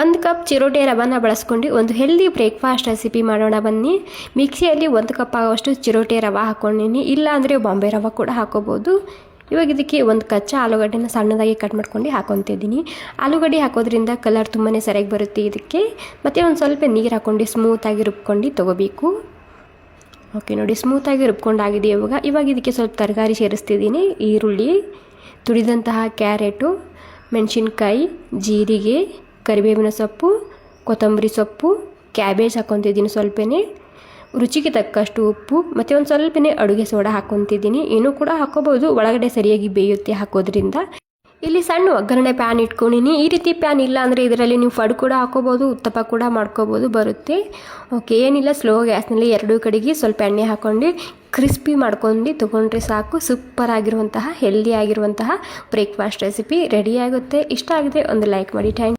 1 cup ಚಿರೋಟಿ ರವಾನ ಬಳಸ್ಕೊಂಡು ಒಂದು healthy breakfast recipe ಮಾಡೋಣ ಬನ್ನಿ. ಮಿಕ್ಸಿಯಲ್ಲಿ 1 ಕಪ್ ಆಗೋಷ್ಟು ಚಿರೋಟಿ ರವೆ ಹಾಕ್ಕೊಂಡಿನಿ, ಇಲ್ಲ ಅಂದರೆ ಬಾಂಬೆ ರವೆ ಕೂಡ ಹಾಕೋಬೋದು. ಇವಾಗ ಇದಕ್ಕೆ ಒಂದು ಕಚ್ಚಾ ಆಲೂಗಡ್ಡೆನ ಸಣ್ಣದಾಗಿ ಕಟ್ ಮಾಡ್ಕೊಂಡು ಹಾಕೊತಿದ್ದೀನಿ. ಆಲೂಗಡ್ಡೆ ಹಾಕೋದ್ರಿಂದ ಕಲರ್ ತುಂಬಾ ಸರಿಯಾಗಿ ಬರುತ್ತೆ ಇದಕ್ಕೆ. ಮತ್ತು ಒಂದು ಸ್ವಲ್ಪ ನೀರು ಹಾಕ್ಕೊಂಡು ಸ್ಮೂತಾಗಿ ರುಬ್ಕೊಂಡು ತೊಗೋಬೇಕು. ಓಕೆ ನೋಡಿ, ಸ್ಮೂತಾಗಿ ರುಬ್ಕೊಂಡಾಗಿದೆ. ಇವಾಗ ಇದಕ್ಕೆ ಸ್ವಲ್ಪ ತರಕಾರಿ ಸೇರಿಸ್ತಿದ್ದೀನಿ. ಈರುಳ್ಳಿ, ತುರಿದಂತಹ ಕ್ಯಾರೆಟು, ಮೆಣಸಿನ್ಕಾಯಿ, ಜೀರಿಗೆ, ಕರಿಬೇವಿನ ಸೊಪ್ಪು, ಕೊತ್ತಂಬರಿ ಸೊಪ್ಪು, ಕ್ಯಾಬೇಜ್ ಹಾಕ್ಕೊತಿದ್ದೀನಿ ಸ್ವಲ್ಪನೇ, ರುಚಿಗೆ ತಕ್ಕಷ್ಟು ಉಪ್ಪು ಮತ್ತು ಒಂದು ಸ್ವಲ್ಪನೇ ಅಡುಗೆ ಸೋಡಾ ಹಾಕ್ಕೊತಿದ್ದೀನಿ. ಏನೂ ಕೂಡ ಹಾಕೋಬೋದು, ಒಳಗಡೆ ಸರಿಯಾಗಿ ಬೇಯುತ್ತೆ ಹಾಕೋದ್ರಿಂದ. ಇಲ್ಲಿ ಸಣ್ಣ ಒಗ್ಗರಣೆ ಪ್ಯಾನ್ ಇಟ್ಕೊಂಡಿನಿ. ಈ ರೀತಿ ಪ್ಯಾನ್ ಇಲ್ಲ ಅಂದರೆ ಇದರಲ್ಲಿ ನೀವು ಫಡ್ ಕೂಡ ಹಾಕೋಬೋದು, ಉತ್ತಪ್ಪ ಕೂಡ ಮಾಡ್ಕೋಬೋದು, ಬರುತ್ತೆ. ಓಕೆ, ಏನಿಲ್ಲ, ಸ್ಲೋ ಗ್ಯಾಸ್ನಲ್ಲಿ ಎರಡೂ ಕಡೆಗೆ ಸ್ವಲ್ಪ ಎಣ್ಣೆ ಹಾಕ್ಕೊಂಡು ಕ್ರಿಸ್ಪಿ ಮಾಡ್ಕೊಂಡು ತೊಗೊಂಡ್ರೆ ಸಾಕು. ಸೂಪರ್ ಆಗಿರುವಂತಹ ಹೆಲ್ದಿ ಆಗಿರುವಂತಹ ಬ್ರೇಕ್ಫಾಸ್ಟ್ ರೆಸಿಪಿ ರೆಡಿ ಆಗುತ್ತೆ. ಇಷ್ಟ ಆಗಿದೆ ಒಂದು ಲೈಕ್ ಮಾಡಿ. ಥ್ಯಾಂಕ್